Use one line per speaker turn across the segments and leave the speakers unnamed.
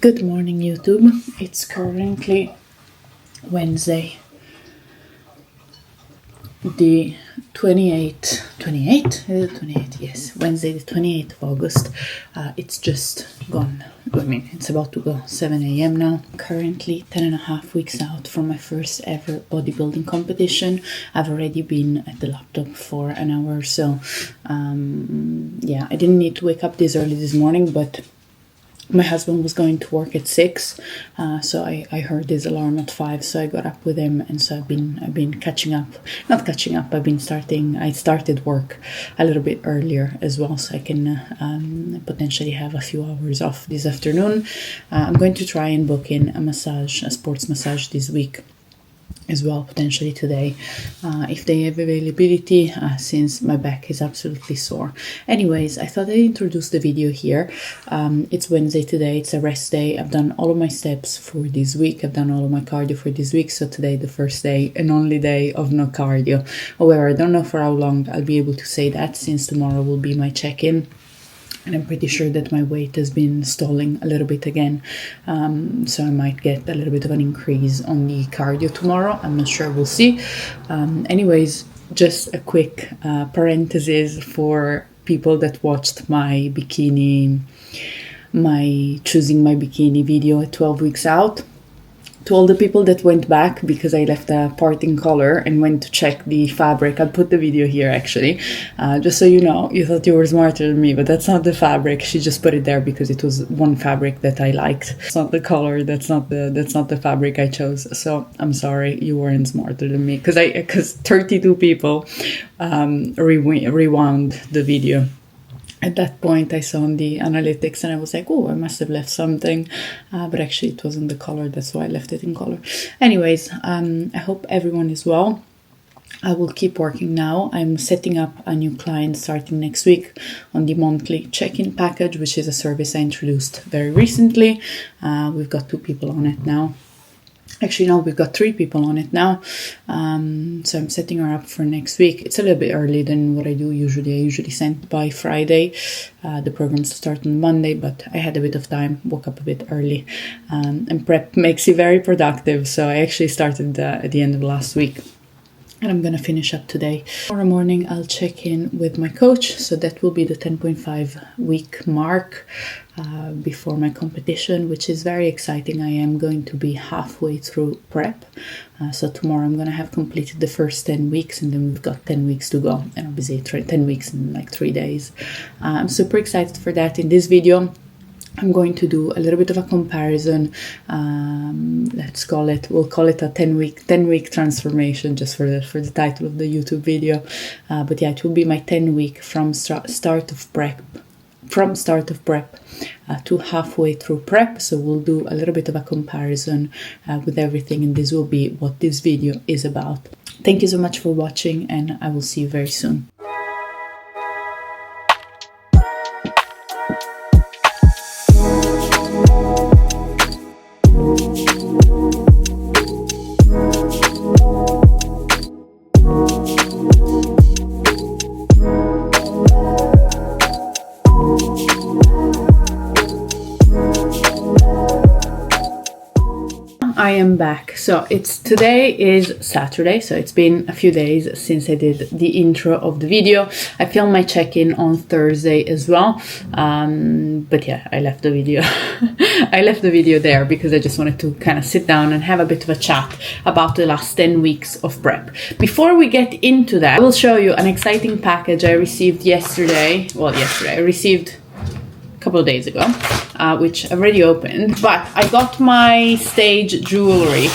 Good morning, YouTube. It's currently Wednesday, the 28th? Is it 28th? Yes, Wednesday, the 28th of August. It's just gone. It's about to go 7 a.m. now. Currently 10 and a half weeks out from my first ever bodybuilding competition. I've already been at the laptop for an hour or so. Yeah, I didn't need to wake up this early this morning, but my husband was going to work at 6, so I heard his alarm at 5, so I got up with him, and so I've been catching up. Not catching up, I started work a little bit earlier as well, so I can potentially have a few hours off this afternoon. I'm going to try and book in a sports massage this week as well, potentially today, if they have availability, since my back is absolutely sore. Anyways, I thought I'd introduce the video here. It's Wednesday today, it's a rest day. I've done all of my steps for this week, I've done all of my cardio for this week, so today the first day and only day of no cardio. However, I don't know for how long I'll be able to say that, since tomorrow will be my check-in. And I'm pretty sure that my weight has been stalling a little bit again. So I might get a little bit of an increase on the cardio tomorrow. I'm not sure, we'll see. Anyways, just a quick parenthesis for people that watched my choosing my bikini video at 12 weeks out. To all the people that went back because I left a parting color and went to check the fabric, I'll put the video here actually, just so you know. You thought you were smarter than me, but that's not the fabric. She just put it there because it was one fabric that I liked. It's not the color. That's not the fabric I chose. So I'm sorry, you weren't smarter than me, because 32 people rewound the video. At that point, I saw on the analytics and I was like, oh, I must have left something. But actually, it wasn't the color. That's why I left it in color. Anyways, I hope everyone is well. I will keep working now. I'm setting up a new client starting next week on the monthly check-in package, which is a service I introduced very recently. We've got 2 people on it now. Actually, no, we've got 3 people on it now. So I'm setting her up for next week. It's a little bit early than what I do usually. I usually send by Friday. The programs start on Monday, but I had a bit of time, woke up a bit early. And prep makes you very productive. So I actually started at the end of last week. And I'm going to finish up today. Tomorrow morning, I'll check in with my coach. So that will be the 10.5 week mark before my competition, which is very exciting. I am going to be halfway through prep. So tomorrow I'm going to have completed the first 10 weeks and then we've got 10 weeks to go. And obviously 10 weeks in like 3 days. I'm super excited for that. In this video, I'm going to do a little bit of a comparison. We'll call it a 10 week transformation, just for the title of the YouTube video. But yeah, it will be my 10 week from start of prep to halfway through prep. So we'll do a little bit of a comparison with everything, and this will be what this video is about. Thank you so much for watching, and I will see you very soon. I am back. So today is Saturday, so it's been a few days since I did the intro of the video. I filmed my check-in on Thursday as well, but yeah, I left the video I left the video there because I just wanted to kind of sit down and have a bit of a chat about the last 10 weeks of prep. Before we get into that, I will show you an exciting package I received yesterday. I received couple of days ago, which I've already opened, but I got my stage jewelry.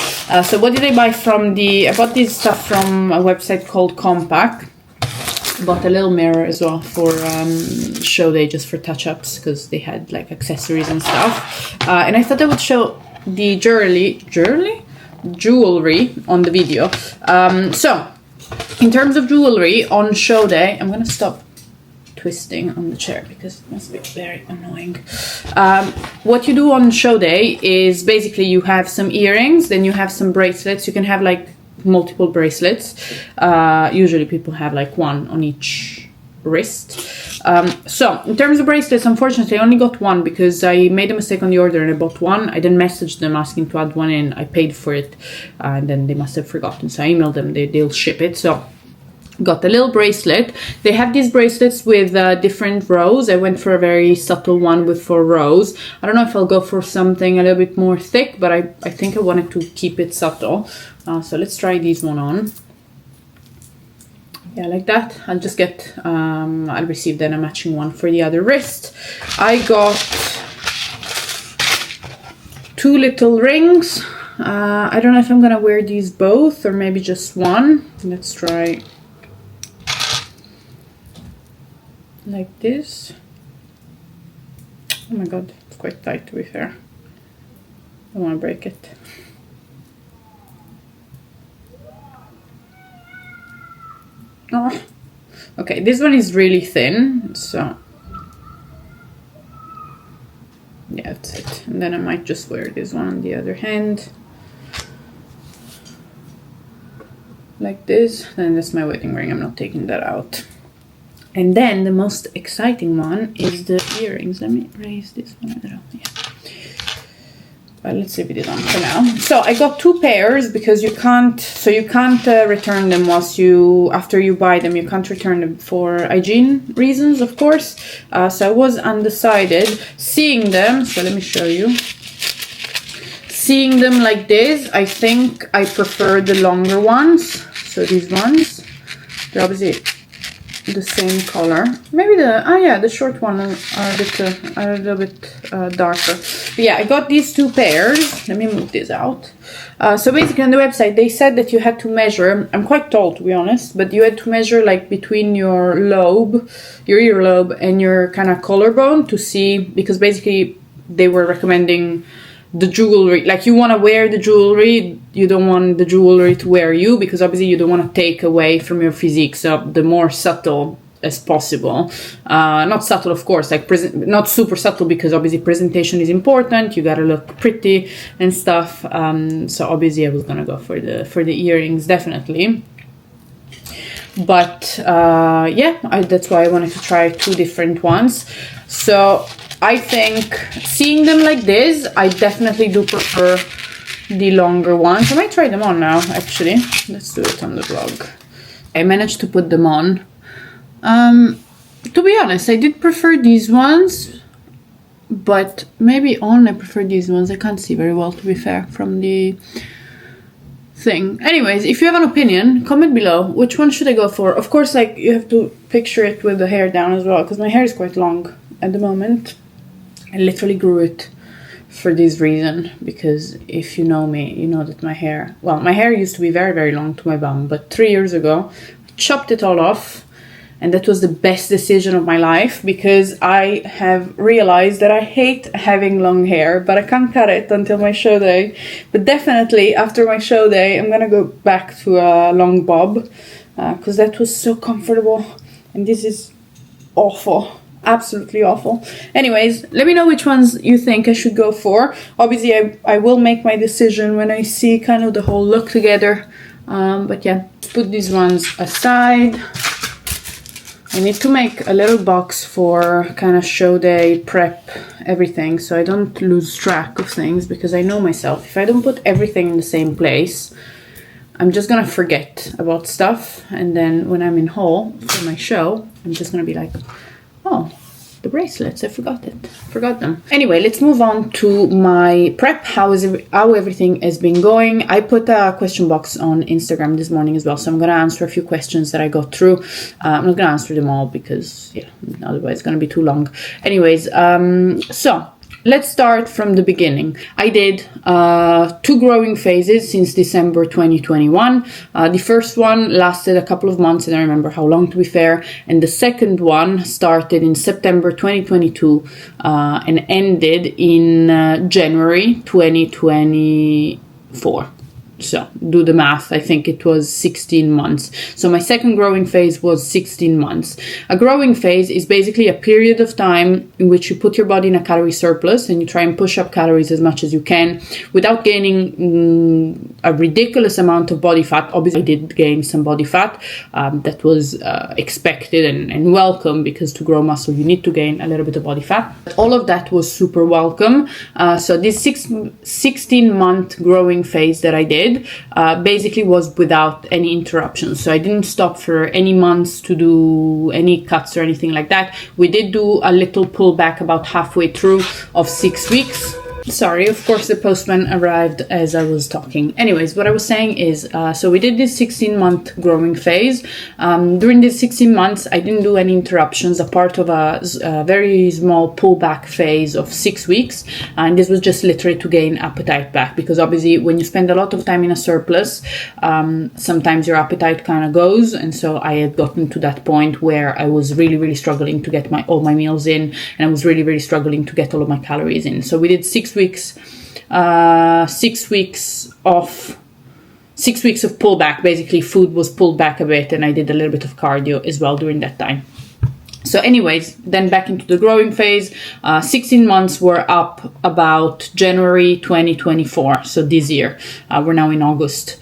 So what did I buy I bought this stuff from a website called Compact. Bought a little mirror as well for show day, just for touch-ups, because they had like accessories and stuff. And I thought I would show the jewelry on the video. So in terms of jewelry on show day, I'm gonna stop twisting on the chair because it must be very annoying. What you do on show day is basically you have some earrings, then you have some bracelets. You can have like multiple bracelets. Usually people have like one on each wrist. So in terms of bracelets, unfortunately I only got one because I made a mistake on the order and I bought one. I then messaged them asking to add one in. I paid for it and then they must have forgotten, so I emailed them. They'll ship it. So got a little bracelet. They have these bracelets with different rows. I went for a very subtle one with 4 rows. I don't know if I'll go for something a little bit more thick, but I think I wanted to keep it subtle. So let's try these one on. Yeah, like that. I'll just get, I'll receive then a matching one for the other wrist. I got 2 little rings. I don't know if I'm gonna wear these both or maybe just one. Let's try like this. Oh my god, it's quite tight to be fair. I don't want to break it. Oh, okay, this one is really thin, so yeah, that's it. And then I might just wear this one on the other hand, like this. Then that's my wedding ring. I'm not taking that out. And then the most exciting one is the earrings. Let me raise this one a little. Yeah. But let's leave it on for now. So I got 2 pairs because you can't return them after you buy them. You can't return them for hygiene reasons, of course. So I was undecided. Seeing them, so let me show you. Seeing them like this, I think I prefer the longer ones. So these ones, they're obviously the same color. Maybe the short one are a little bit darker. But yeah, I got these 2 pairs. Let me move this out. So basically on the website they said that you had to measure, I'm quite tall to be honest, but you had to measure like between your earlobe and your kind of collarbone to see, because basically they were recommending the jewelry, like you want to wear the jewelry, you don't want the jewelry to wear you, because obviously you don't want to take away from your physique. So the more subtle as possible, not subtle of course, like not super subtle, because obviously presentation is important, you gotta look pretty and stuff. So obviously I was gonna go for the earrings definitely, but yeah, that's why I wanted to try 2 different ones. So I think seeing them like this, I definitely do prefer the longer ones. I might try them on now, actually. Let's do it on the vlog. I managed to put them on. To be honest, I did prefer these ones, but maybe on I prefer these ones. I can't see very well, to be fair, from the thing. Anyways, if you have an opinion, comment below. Which one should I go for? Of course, like, you have to picture it with the hair down as well, because my hair is quite long at the moment. I literally grew it for this reason, because if you know me, you know that my hair used to be very, very long to my bum, but 3 years ago, I chopped it all off, and that was the best decision of my life, because I have realized that I hate having long hair, but I can't cut it until my show day. But definitely after my show day, I'm gonna go back to a long bob, because that was so comfortable, and this is awful. Absolutely awful. Anyways, let me know which ones you think I should go for. Obviously I will make my decision when I see kind of the whole look together, but yeah, put these ones aside. I need to make a little box for kind of show day prep everything, so I don't lose track of things, because I know myself, if I don't put everything in the same place, I'm just gonna forget about stuff, and then when I'm in hall for my show, I'm just gonna be like, oh, the bracelets, I forgot them. Anyway, let's move on to my prep, how everything has been going. I put a question box on Instagram this morning as well, so I'm gonna answer a few questions that I got through. I'm not gonna answer them all because, yeah, otherwise it's gonna be too long. Anyways, so let's start from the beginning. I did 2 growing phases since December 2021. The first one lasted a couple of months, I don't remember how long to be fair, and the second one started in September 2022 and ended in January 2024. So do the math. I think it was 16 months. So my second growing phase was 16 months. A growing phase is basically a period of time in which you put your body in a calorie surplus and you try and push up calories as much as you can without gaining a ridiculous amount of body fat. Obviously, I did gain some body fat. That was expected and welcome, because to grow muscle, you need to gain a little bit of body fat. All of that was super welcome. So this 16-month growing phase that I did basically was without any interruptions. So I didn't stop for any months to do any cuts or anything like that. We did do a little pullback about halfway through of 6 weeks. Sorry, of course the postman arrived as I was talking. Anyways, what I was saying is, so we did this 16-month growing phase. During these 16 months, I didn't do any interruptions, apart of a very small pullback phase of 6 weeks. And this was just literally to gain appetite back, because obviously when you spend a lot of time in a surplus, sometimes your appetite kind of goes. And so I had gotten to that point where I was really, really struggling to get all my meals in, and I was really, really struggling to get all of my calories in. So we did 6 weeks of pullback. Basically, food was pulled back a bit, and I did a little bit of cardio as well during that time. So anyways, then back into the growing phase. 16 months were up about January 2024, so this year. We're now in August.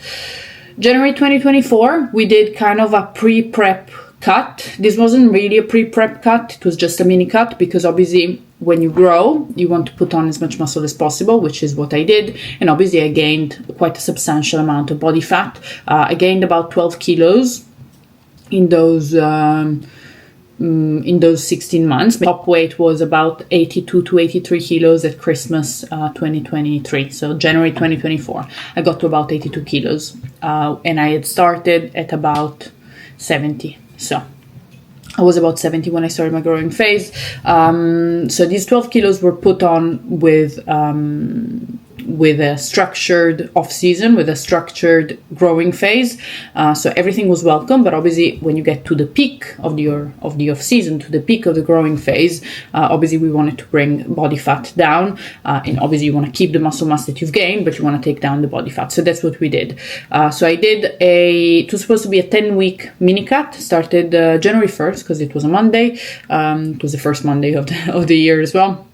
January 2024, we did kind of a pre-prep cut. This wasn't really a pre-prep cut, it was just a mini cut, because obviously when you grow, you want to put on as much muscle as possible, which is what I did. And obviously I gained quite a substantial amount of body fat. I gained about 12 kilos in those 16 months. My top weight was about 82 to 83 kilos at Christmas 2023. So January 2024, I got to about 82 kilos. And I had started at about 70. So I was about 70 when I started my growing phase. So these 12 kilos were put on with a structured off-season, with a structured growing phase. So everything was welcome, but obviously when you get to the peak of the off-season, to the peak of the growing phase, obviously we wanted to bring body fat down. And obviously you want to keep the muscle mass that you've gained, but you want to take down the body fat. So that's what we did. So I did it was supposed to be a 10-week mini cut, started January 1st, because it was a Monday. It was the first Monday of the year as well,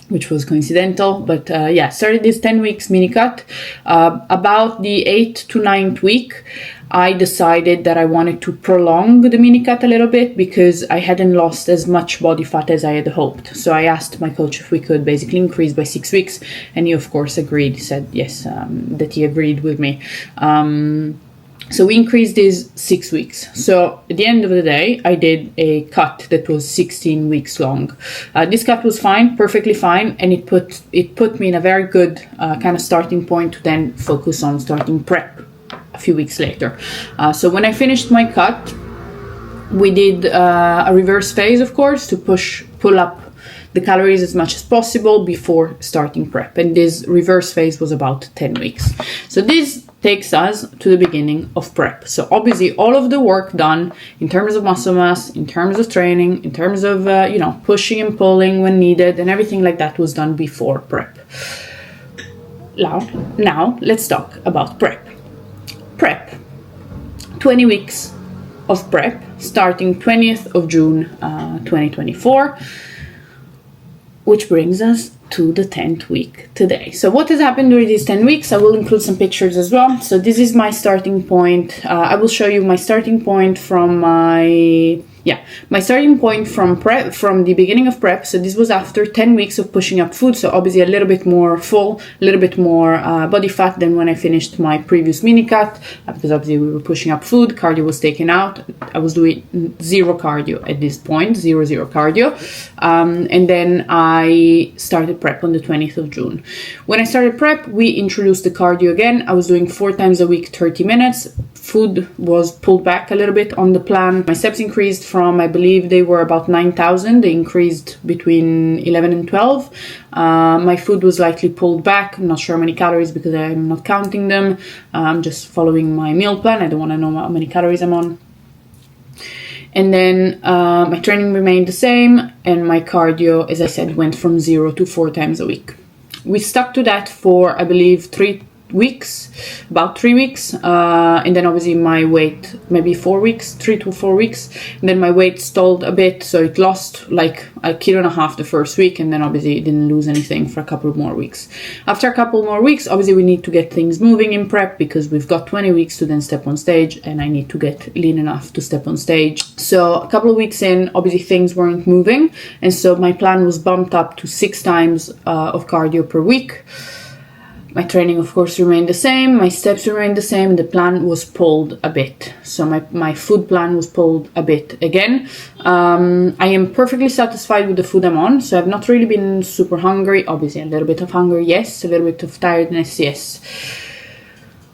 which was coincidental, but started this 10 weeks mini cut. About the 8th to 9th week, I decided that I wanted to prolong the mini cut a little bit, because I hadn't lost as much body fat as I had hoped. So I asked my coach if we could basically increase by 6 weeks, and he of course agreed. He said yes, that he agreed with me. So we increased these 6 weeks. So at the end of the day, I did a cut that was 16 weeks long. This cut was fine, perfectly fine, and it put me in a very good kind of starting point to then focus on starting prep a few weeks later. So when I finished my cut, we did a reverse phase, of course, to pull up the calories as much as possible before starting prep. And this reverse phase was about 10 weeks. So this takes us to the beginning of prep. So obviously all of the work done in terms of muscle mass, in terms of training, in terms of, pushing and pulling when needed, and everything like that was done before prep. Now let's talk about prep. Prep, 20 weeks of prep, starting 20th of June 2024, which brings us to the 10th week today. So what has happened during these 10 weeks? I will include some pictures as well. So this is my starting point. I will show you my starting point from my starting point from prep, from the beginning of prep. So this was after 10 weeks of pushing up food. So obviously a little bit more full, a little bit more body fat than when I finished my previous mini cut, because obviously we were pushing up food, cardio was taken out. I was doing zero cardio at this point, zero cardio. And then I started prep on the 20th of June. When I started prep, we introduced the cardio again. I was doing 4 times a week, 30 minutes. Food was pulled back a little bit on the plan. My steps increased from, I believe they were about 9,000. They increased between 11 and 12. My food was slightly pulled back. I'm not sure how many calories because I'm not counting them. I'm just following my meal plan. I don't want to know how many calories I'm on. And then my training remained the same, and my cardio, as I said, went from 0 to 4 times a week. We stuck to that for, I believe, weeks, about 3 weeks, and then obviously my weight maybe 4 weeks, 3 to 4 weeks, and then my weight stalled a bit, so it lost like 1.5 kilos the first week, and then obviously it didn't lose anything for a couple of more weeks. After a couple more weeks, obviously we need to get things moving in prep, because we've got 20 weeks to then step on stage, and I need to get lean enough to step on stage. So a couple of weeks in, obviously things weren't moving, and so my plan was bumped up to 6 times of cardio per week. My training, of course, remained the same. My steps remained the same. The plan was pulled a bit. So my food plan was pulled a bit again. I am perfectly satisfied with the food I'm on. So I've not really been super hungry. Obviously, a little bit of hunger, yes. A little bit of tiredness, yes.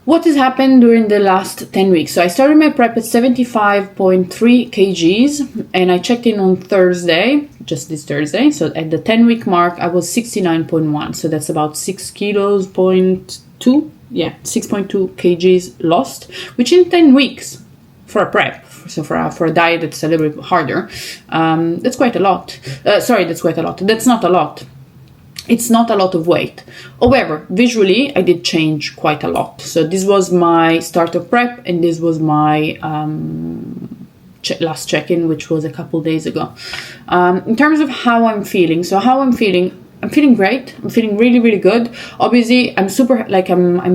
What has happened during the last 10 weeks? So I started my prep at 75.3 kgs, and I checked in on Thursday, just this Thursday. So at the 10-week mark, I was 69.1. So that's about 6 kilos, 0.2. Yeah, 6.2 kgs lost, which in 10 weeks for a prep. So for a diet that's a little bit harder, that's quite a lot. That's quite a lot. That's not a lot. It's not a lot of weight. However, visually, I did change quite a lot. So this was my start of prep, and this was my last check-in, which was a couple days ago. In terms of how I'm feeling, I'm feeling great. I'm feeling really, really good. Obviously, I'm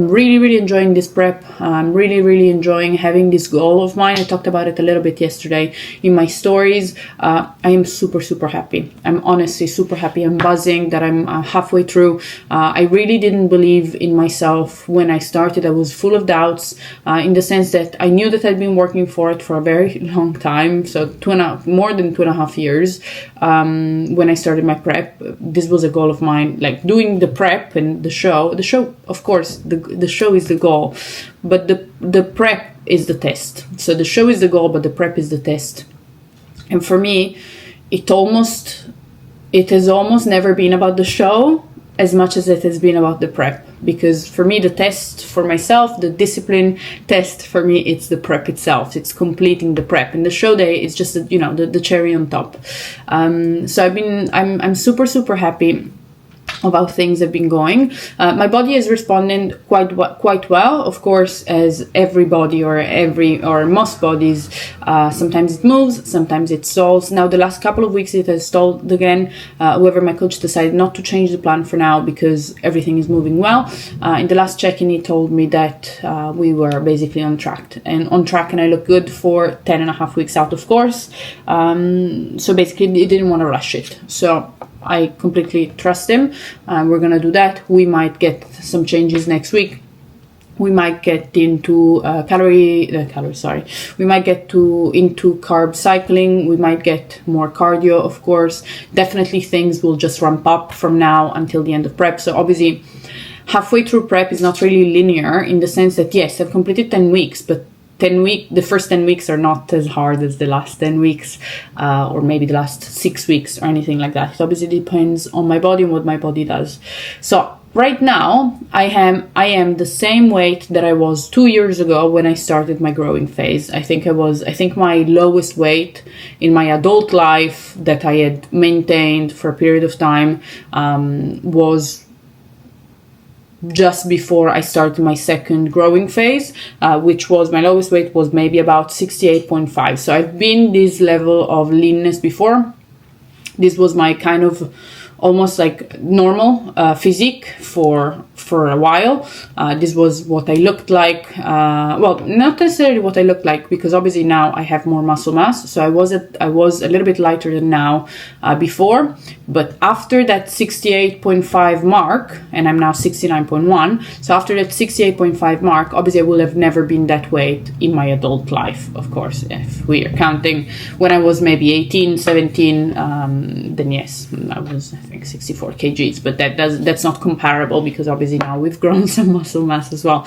really, really enjoying this prep. I'm really, really enjoying having this goal of mine. I talked about it a little bit yesterday in my stories. I am super, super happy. I'm honestly super happy. I'm buzzing that I'm halfway through. I really didn't believe in myself when I started. I was full of doubts in the sense that I knew that I'd been working for it for a very long time. So more than 2.5 years. When I started my prep, this was a goal of mine, like doing the prep and the show, of course, the show is the goal, but the prep is the test. So the show is the goal, but the prep is the test. And for me, it has almost never been about the show as much as it has been about the prep, because for me, the test for myself, the discipline test for me, it's the prep itself. It's completing the prep, and the show day is just the cherry on top. So I'm super, super happy of how things have been going. My body is responding quite well, of course, as every body or most bodies. Sometimes it moves, sometimes it stalls. Now, the last couple of weeks it has stalled again. However, my coach decided not to change the plan for now because everything is moving well. In the last check-in, he told me that we were basically on track, and I look good for 10.5 weeks out, of course. So basically, he didn't want to rush it. So I completely trust him. We're gonna do that. We might get some changes next week. We might get into We might get into carb cycling. We might get more cardio, of course. Definitely things will just ramp up from now until the end of prep. So obviously, halfway through prep is not really linear in the sense that, yes, I've completed 10 weeks, but the first 10 weeks are not as hard as the last 10 weeks, or maybe the last 6 weeks or anything like that. It obviously depends on my body and what my body does. So right now, I am the same weight that I was 2 years ago when I started my growing phase. I think my lowest weight in my adult life that I had maintained for a period of time was just before I started my second growing phase, which was my lowest weight was maybe about 68.5. So I've been this level of leanness before. This was my kind of almost like normal physique for a while. This was what I looked like. Well, not necessarily what I looked like, because obviously now I have more muscle mass. So I was a little bit lighter than now before. But after that 68.5 mark, and I'm now 69.1. So after that 68.5 mark, obviously I will have never been that weight in my adult life, of course. If we are counting when I was maybe 18, 17, then yes, I was, I think, 64 kgs. But that's not comparable, because obviously now we've grown some muscle mass as well.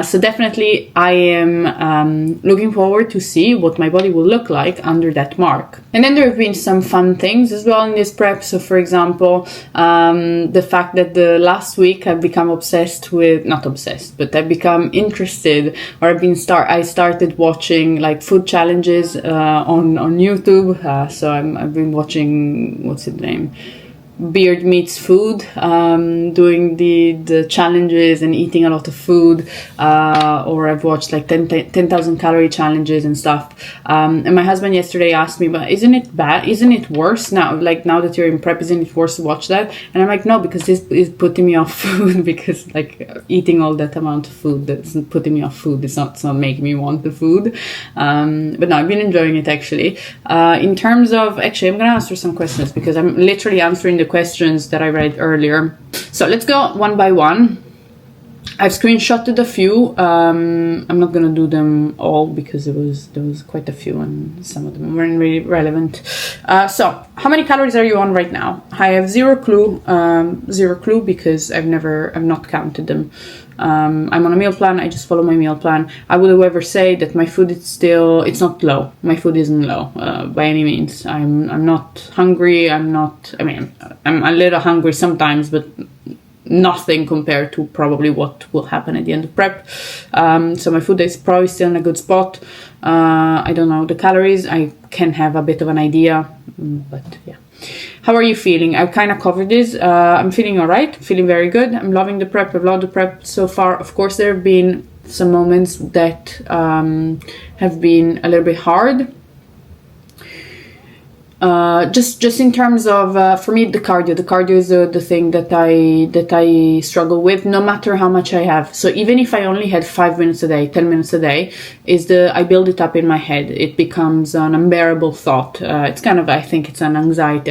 So definitely I am looking forward to see what my body will look like under that mark. And then there have been some fun things as well in this prep. So for example, the fact that the last week I've become I've become interested, or I started watching like food challenges on YouTube. So I've been watching, what's his name? beard meets food, doing the challenges and eating a lot of food, or I've watched like 10,000 calorie challenges and stuff. And my husband yesterday asked me, but isn't it bad? Isn't it worse now? Like now that you're in prep, isn't it worse to watch that? And I'm like, no, because this is putting me off food, because like eating all that amount of food, that's putting me off food. It's not making me want the food. But no, I've been enjoying it actually. In terms of, actually, I'm going to answer some questions because I'm literally answering the questions that I read earlier. So let's go one by one. I've screenshotted a few. I'm not gonna do them all because there was quite a few and some of them weren't really relevant. So how many calories are you on right now? I have zero clue because I've not counted them. I'm on a meal plan. I just follow my meal plan. I would, however, say that my food is still, it's not low. My food isn't low by any means. I'm not hungry. I'm a little hungry sometimes, but nothing compared to probably what will happen at the end of prep. So my food is probably still in a good spot. I don't know the calories. I can have a bit of an idea, but yeah. How are you feeling? I've kind of covered this. I'm feeling all right. Feeling very good. I'm loving the prep. I've loved the prep so far. Of course, there have been some moments that have been a little bit hard. Just in terms of for me, the cardio is the thing that I struggle with, no matter how much I have. So even if I only had 5 minutes a day, 10 minutes a day, I build it up in my head. It becomes an unbearable thought. It's kind of, I think it's a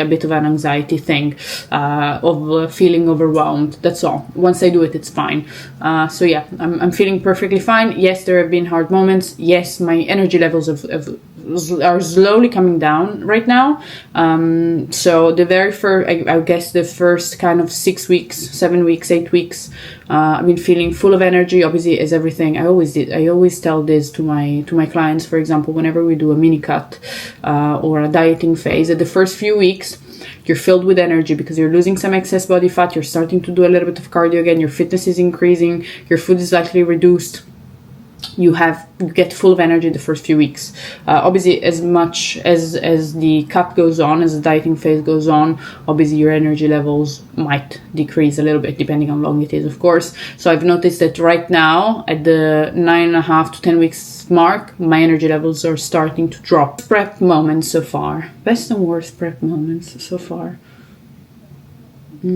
bit of an anxiety thing, of feeling overwhelmed. That's all. Once I do it, it's fine. So yeah, I'm feeling perfectly fine. Yes, there have been hard moments. Yes, my energy levels are slowly coming down right now. So the very first, I guess the first kind of 6 weeks, 7 weeks, 8 weeks, I've been feeling full of energy. Obviously, as everything, I always tell this to my clients, for example, whenever we do a mini cut, or a dieting phase, at the first few weeks, you're filled with energy because you're losing some excess body fat. You're starting to do a little bit of cardio again. Your fitness is increasing. Your food is slightly reduced. You get full of energy the first few weeks. Obviously, as much as the cut goes on, as the dieting phase goes on, obviously your energy levels might decrease a little bit, depending on how long it is, of course. So I've noticed that right now, at the 9.5 to 10 weeks mark, my energy levels are starting to drop. Prep moments so far. Best and worst prep moments so far. I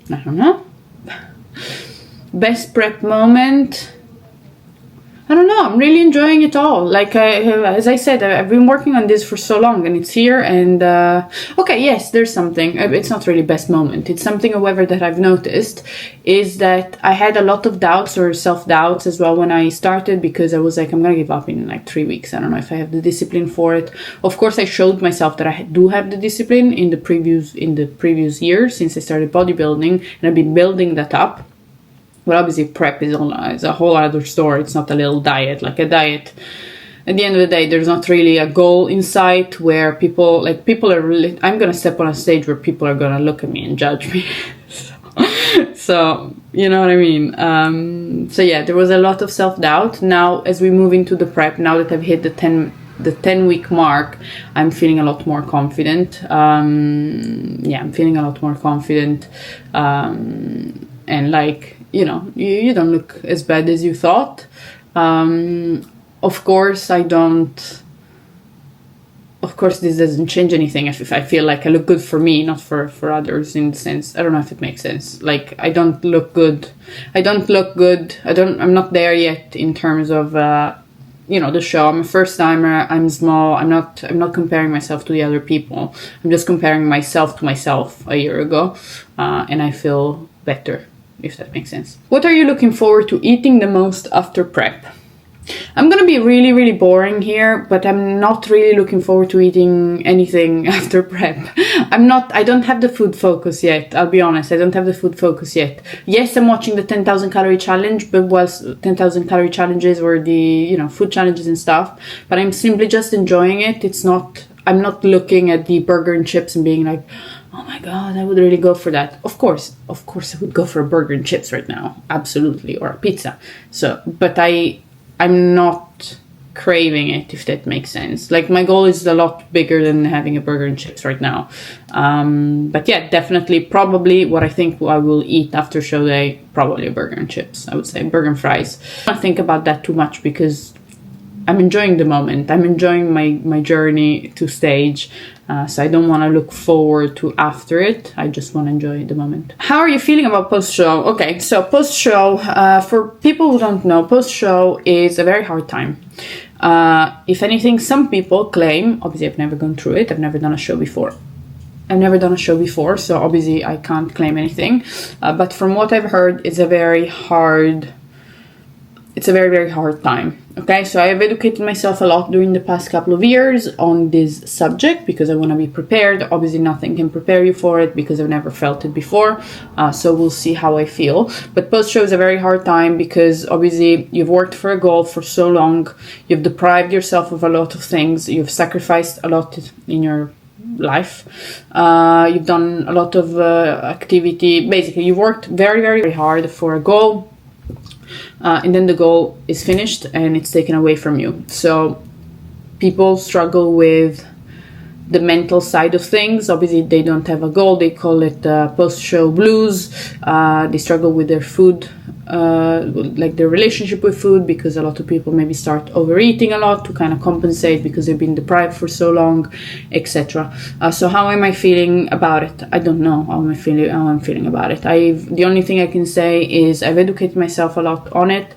don't know. Best prep moment, I don't know. I'm really enjoying it all. Like as I said, I've been working on this for so long, and it's here. And okay, yes, there's something. It's not really best moment. It's something, however, that I've noticed is that I had a lot of doubts or self-doubts as well when I started, because I was like, I'm gonna give up in like 3 weeks. I don't know if I have the discipline for it. Of course, I showed myself that I do have the discipline in the previous year since I started bodybuilding, and I've been building that up. But obviously prep is a whole other story. It's not a little diet. Like a diet, at the end of the day, there's not really a goal in sight where people are really, I'm going to step on a stage where people are going to look at me and judge me. So, you know what I mean? So yeah, there was a lot of self-doubt. Now, as we move into the prep, now that I've hit the 10-week mark, I'm feeling a lot more confident. I'm feeling a lot more confident. And like, you know, you don't look as bad as you thought. Of course, this doesn't change anything. If I feel like I look good for me, not for others, in the sense, I don't know if it makes sense. Like, I don't look good. I'm not there yet in terms of, the show. I'm a first timer. I'm small. I'm not comparing myself to the other people. I'm just comparing myself to myself a year ago. And I feel better, if that makes sense. What are you looking forward to eating the most after prep? I'm gonna be really, really boring here, but I'm not really looking forward to eating anything after prep. I don't have the food focus yet. I'll be honest, I don't have the food focus yet. Yes, I'm watching the 10,000 calorie challenge, but whilst 10,000 calorie challenges or the, food challenges and stuff, but I'm simply just enjoying it. I'm not looking at the burger and chips and being like, oh my God, I would really go for that. Of course, I would go for a burger and chips right now. Absolutely. Or a pizza. So, but I'm not craving it, if that makes sense. Like, my goal is a lot bigger than having a burger and chips right now. But yeah, definitely, probably what I think I will eat after show day, probably a burger and chips. I would say burger and fries. I don't think about that too much because I'm enjoying the moment. I'm enjoying my journey to stage. So I don't want to look forward to after it. I just want to enjoy the moment. How are you feeling about post-show? Okay, so post-show, for people who don't know, post-show is a very hard time. If anything, some people claim, obviously I've never gone through it, I've never done a show before. So obviously I can't claim anything. But from what I've heard, it's a very, very hard time. Okay, so I have educated myself a lot during the past couple of years on this subject because I want to be prepared. Obviously, nothing can prepare you for it because I've never felt it before. So we'll see how I feel. But post-show is a very hard time because obviously you've worked for a goal for so long. You've deprived yourself of a lot of things. You've sacrificed a lot in your life. You've done a lot of activity. Basically, you've worked very, very hard for a goal. And then the goal is finished and it's taken away from you. So people struggle with the mental side of things. Obviously, they don't have a goal. They call it post-show blues. They struggle with their food, like their relationship with food, because a lot of people maybe start overeating a lot to kind of compensate because they've been deprived for so long, etc. So how am I feeling about it? I don't know how I'm feeling about it. The only thing I can say is I've educated myself a lot on it.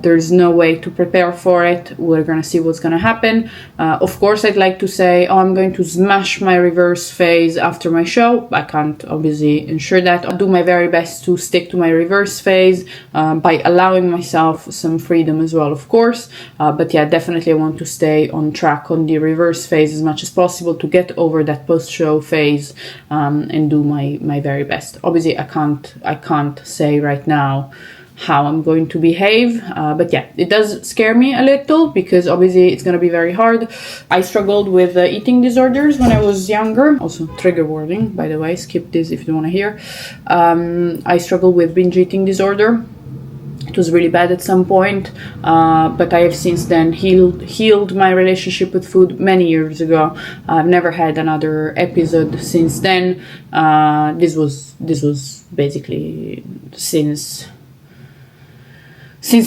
There's no way to prepare for it. We're gonna see what's gonna happen. Of course, I'd like to say, I'm going to smash my reverse phase after my show. I can't obviously ensure that. I'll do my very best to stick to my reverse phase by allowing myself some freedom as well, of course. But yeah, definitely I want to stay on track on the reverse phase as much as possible to get over that post-show phase and do my very best. Obviously, I can't say right now how I'm going to behave, but yeah, it does scare me a little because obviously it's going to be very hard. I struggled with eating disorders when I was younger. Also, trigger warning, by the way, skip this if you want to hear. I struggled with binge eating disorder. It was really bad at some point, but I have since then healed my relationship with food many years ago. I've never had another episode since then. This was basically since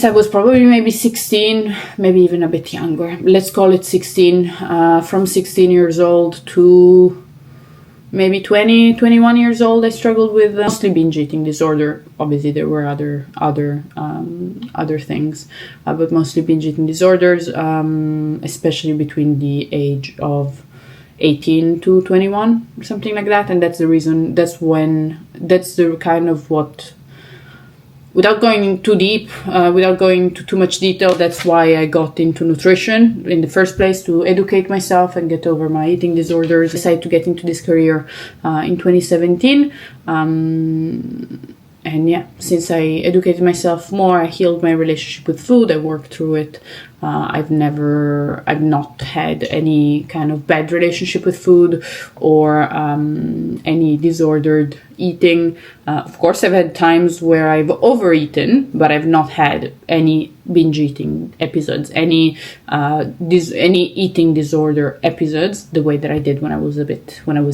I was probably maybe 16, maybe even a bit younger. Let's call it 16. From 16 years old to maybe 20, 21 years old, I struggled with mostly binge eating disorder. Obviously, there were other things, but mostly binge eating disorders, especially between the age of 18 to 21, something like that. And that's the reason. That's the kind of what. Without going too deep, without going into too much detail, that's why I got into nutrition in the first place, to educate myself and get over my eating disorders. I decided to get into this career in 2017. And yeah, since I educated myself more, I healed my relationship with food, I worked through it. I've not had any kind of bad relationship with food or any disordered eating. Of course, I've had times where I've overeaten, but I've not had any binge eating episodes, any eating disorder episodes, the way that I did when I was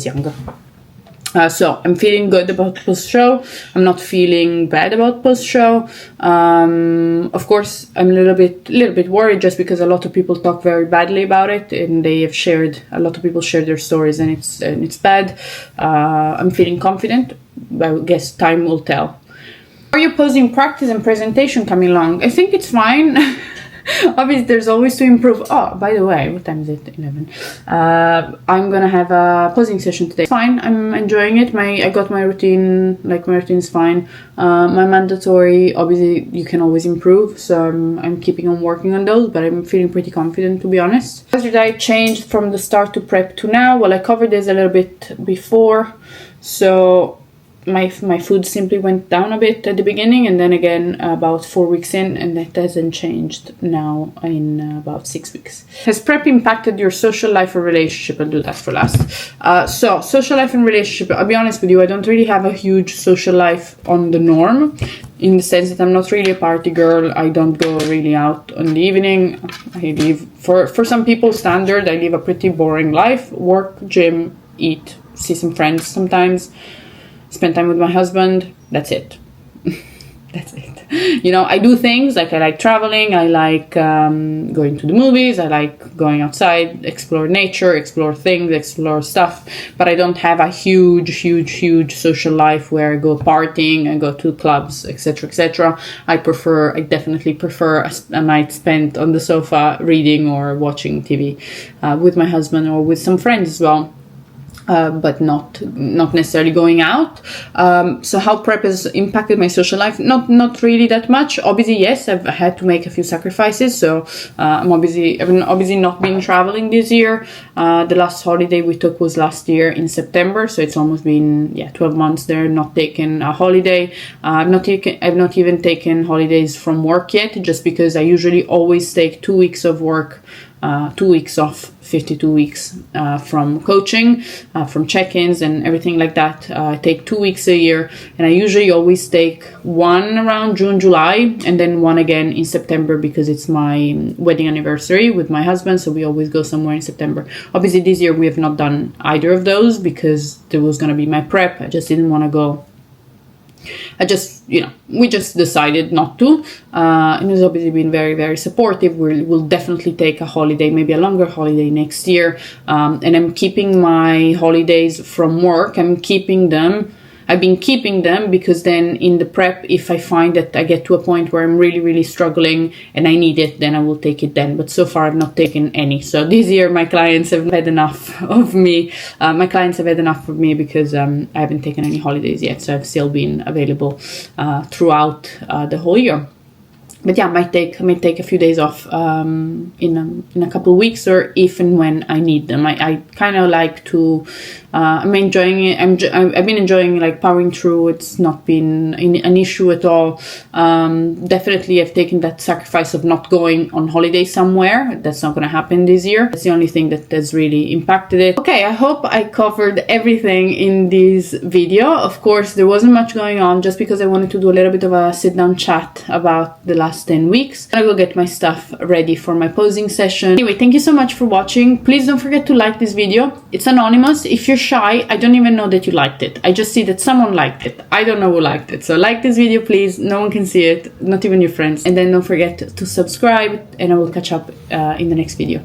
younger. So I'm feeling good about post-show. I'm not feeling bad about post-show. Of course, I'm a little bit worried just because a lot of people talk very badly about it, and a lot of people share their stories, and it's bad. I'm feeling confident. I guess time will tell. How are your posing practice and presentation coming along? I think it's fine. Obviously, there's always to improve. Oh, by the way, what time is it? 11. I'm gonna have a posing session today. It's fine. I'm enjoying it. I got my routine. Like, my routine's fine. My mandatory. Obviously, you can always improve. So I'm keeping on working on those. But I'm feeling pretty confident, to be honest. Has your diet changed from the start to prep to now? Well, I covered this a little bit before. So my food simply went down a bit at the beginning, and then again about 4 weeks in, and that hasn't changed now in about 6 weeks. Has prep impacted your social life or relationship? I'll do that for last. So social life and relationship, I'll be honest with you, I don't really have a huge social life on the norm, in the sense that I'm not really a party girl. I don't go really out on the evening. I live, for some people standard, I live a pretty boring life: work, gym, eat, see some friends sometimes, spend time with my husband. That's it. That's it. You know, I do things like I like traveling, I like going to the movies, I like going outside, explore nature, explore things, explore stuff, but I don't have a huge social life where I go partying, I go to clubs, etc., etc. I definitely prefer a night spent on the sofa reading or watching TV with my husband or with some friends as well. But not necessarily going out. So how prep has impacted my social life? Not really that much. Obviously, yes, I've had to make a few sacrifices. So I've obviously not been traveling this year. The last holiday we took was last year in September. So it's almost been 12 months there, not taking a holiday. I've not even taken holidays from work yet, just because I usually always take 2 weeks of work, 2 weeks off, 52 weeks from coaching, from check-ins and everything like that. I take 2 weeks a year, and I usually always take one around June, July, and then one again in September, because it's my wedding anniversary with my husband, so we always go somewhere in September. Obviously this year we have not done either of those because there was going to be my prep. I just didn't want to go. We just decided not to. And he's obviously been very, very supportive. We'll definitely take a holiday, maybe a longer holiday next year. And I'm keeping my holidays from work. I've been keeping them because then in the prep, if I find that I get to a point where I'm really, really struggling and I need it, then I will take it then. But so far I've not taken any. So this year my clients have had enough of me. Because I haven't taken any holidays yet. So I've still been available throughout the whole year. But yeah, I might take a few days off in a couple of weeks, or if and when I need them. I kind of like to. I'm enjoying it. I've been enjoying like powering through. It's not been an issue at all. Definitely, I've taken that sacrifice of not going on holiday somewhere. That's not going to happen this year. That's the only thing that has really impacted it. Okay, I hope I covered everything in this video. Of course, there wasn't much going on, just because I wanted to do a little bit of a sit-down chat about the last 10 weeks. I will get my stuff ready for my posing session. Anyway, thank you so much for watching. Please don't forget to like this video. It's anonymous. If you're shy, I don't even know that you liked it. I just see that someone liked it. I don't know who liked it. So like this video, please. No one can see it, not even your friends. And then don't forget to subscribe, and I will catch up in the next video.